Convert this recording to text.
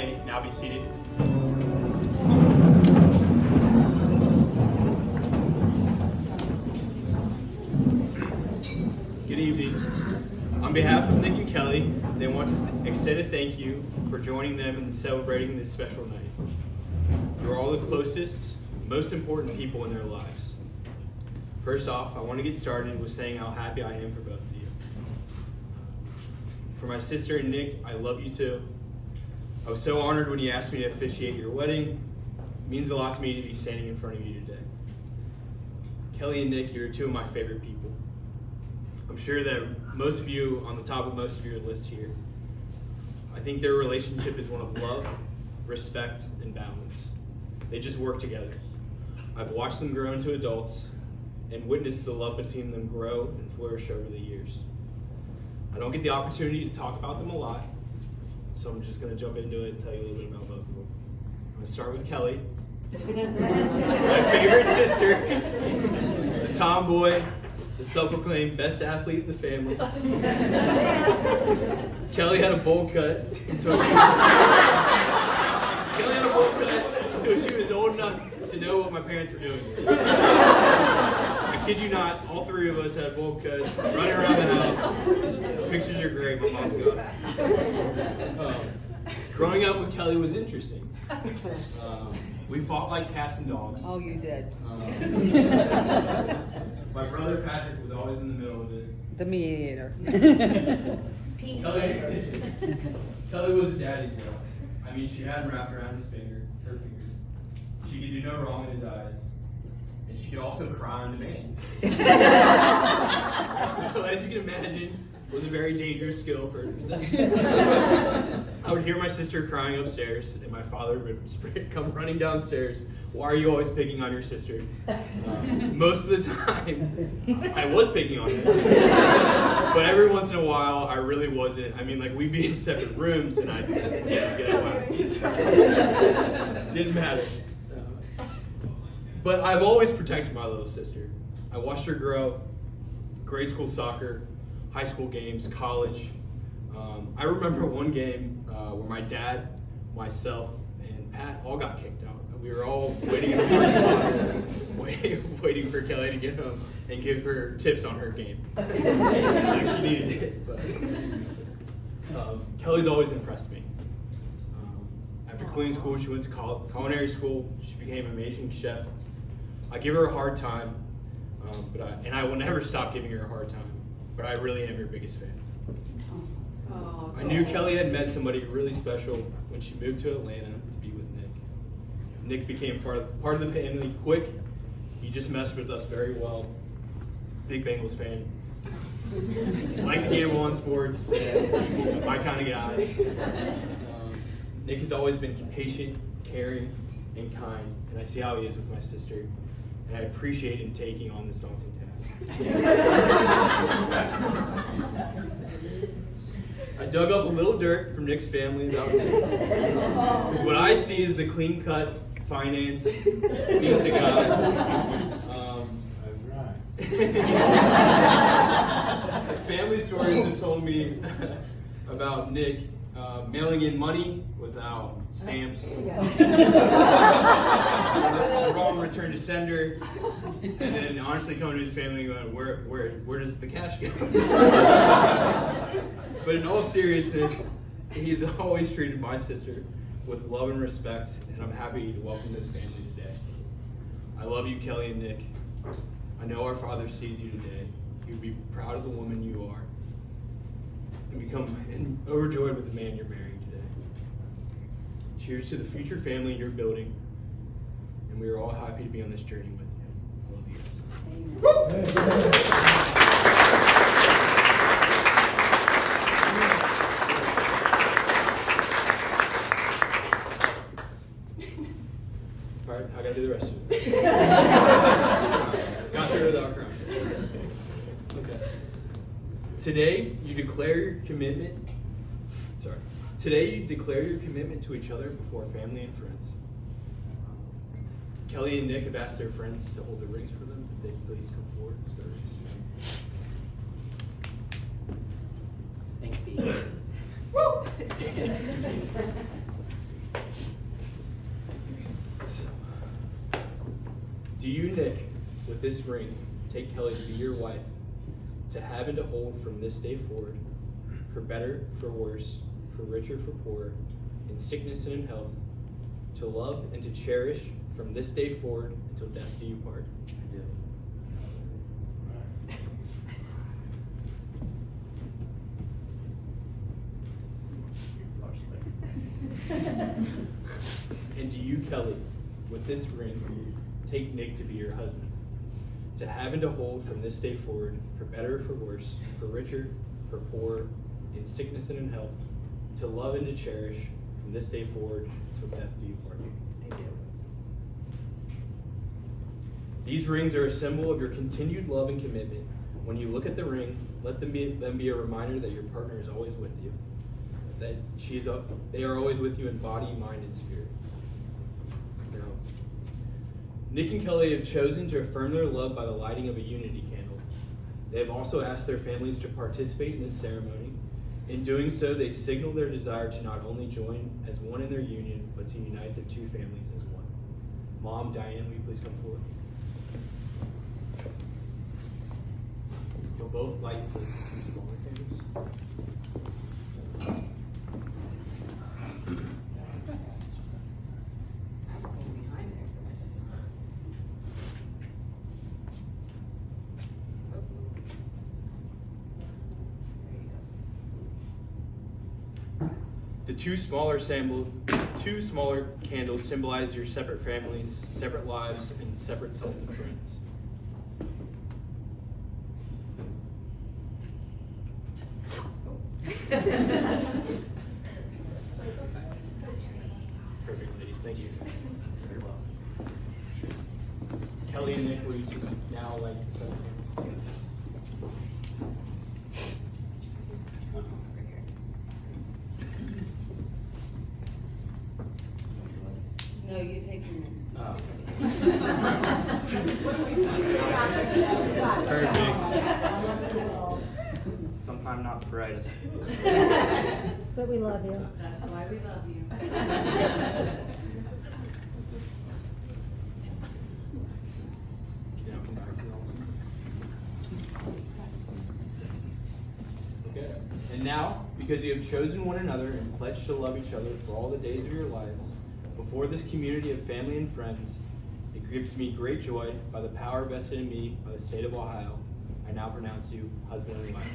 may now be seated. Good evening. On behalf of Nick and Kelly, they want to extend a thank you for joining them in celebrating this special night. You are all the closest, most important people in their lives. First off, I want to get started with saying how happy I am for both of you. For my sister and Nick, I love you too. I was so honored when you asked me to officiate your wedding. It means a lot to me to be standing in front of you today. Kelly and Nick, you're two of my favorite people. I'm sure that most of you, on the top of most of your list here, I think their relationship is one of love, respect, and balance. They just work together. I've watched them grow into adults and witnessed the love between them grow and flourish over the years. I don't get the opportunity to talk about them a lot, so I'm just going to jump into it and tell you a little bit about both of them. I'm going to start with Kelly, my favorite sister, the tomboy, the self-proclaimed best athlete in the family. Kelly had a bowl cut until she was old enough to know what my parents were doing. I kid you not, all three of us had bowl cuts, running around the house. Pictures are great, my mom's got it. Growing up with Kelly was interesting. We fought like cats and dogs. Oh, you did. My brother Patrick was always in the middle of it. The mediator. Kelly was a daddy's girl. I mean, she had him wrapped around her finger. She could do no wrong in his eyes. And she could also cry on demand. So, as you can imagine, was a very dangerous skill for her. I would hear my sister crying upstairs, and my father would come running downstairs. Why are you always picking on your sister? Most of the time, I was picking on her. But every once in a while, I really wasn't. I mean, like, we'd be in separate rooms, and I'd get out. Didn't matter. But I've always protected my little sister. I watched her grow, grade school soccer, high school games, college. I remember one game where my dad, myself, and Pat all got kicked out. We were all waiting in the parking lot, waiting for Kelly to get home and give her tips on her game. Like she needed it. But Kelly's always impressed me. After cleaning school, she went to culinary school. She became an amazing chef. I give her a hard time, and I will never stop giving her a hard time. But I really am your biggest fan. I knew Kelly had met somebody really special when she moved to Atlanta to be with Nick. Nick became part of the family quick. He just messed with us very well. Big Bengals fan. Like to gamble on sports. My kind of guy. Nick has always been patient, caring, and kind, and I see how he is with my sister, and I appreciate him taking on this daunting task. I dug up a little dirt from Nick's family about Nick, because what I see is the clean-cut, finance, piece of guy. Family stories have told me about Nick mailing in money without stamps, the wrong return to sender, and then honestly coming to his family and going, where does the cash go? But in all seriousness, he's always treated my sister with love and respect, and I'm happy to welcome to the family today. I love you, Kelly and Nick. I know our Father sees you today. You'd be proud of the woman you are, and become overjoyed with the man you're marrying today. Cheers to the future family you're building, and we are all happy to be on this journey with you. I love you guys. All right, I gotta do the rest of it. Got through without crying. Okay. Today, you declare your commitment. Today, you declare your commitment to each other before family and friends. Kelly and Nick have asked their friends to hold the rings for them. If they could please come forward and start. Thanks, Pete. Do you, Nick, with this ring, take Kelly to be your wife, to have and to hold from this day forward, for better, for worse, for richer, for poorer, in sickness and in health, to love and to cherish from this day forward until death do you part? I do. And do you, Kelly, with this ring, take Nick to be your husband, to have and to hold from this day forward, for better, for worse, for richer, for poorer, in sickness and in health, to love and to cherish from this day forward till death do you part? I do. These rings are a symbol of your continued love and commitment. When you look at the ring, let them be a reminder that your partner is always with you, that they are always with you in body, mind, and spirit. Now, Nick and Kelly have chosen to affirm their love by the lighting of a unity candle. They have also asked their families to participate in this ceremony. In doing so, they signal their desire to not only join as one in their union, but to unite their two families as one. Mom, Diane, will you please come forward? You'll both light the two smaller candles. The two smaller candles symbolize your separate families, separate lives, and separate sets of friends. Perfect, ladies. Thank you. Very well. Kelly and Nick, will you two now light the set of candles? No, you take him. Oh. Perfect. Sometime not the brightest. But we love you. That's why we love you. Okay. And now, because you have chosen one another and pledged to love each other for all the days of your lives, before this community of family and friends, it gives me great joy by the power vested in me by the state of Ohio. I now pronounce you husband and wife.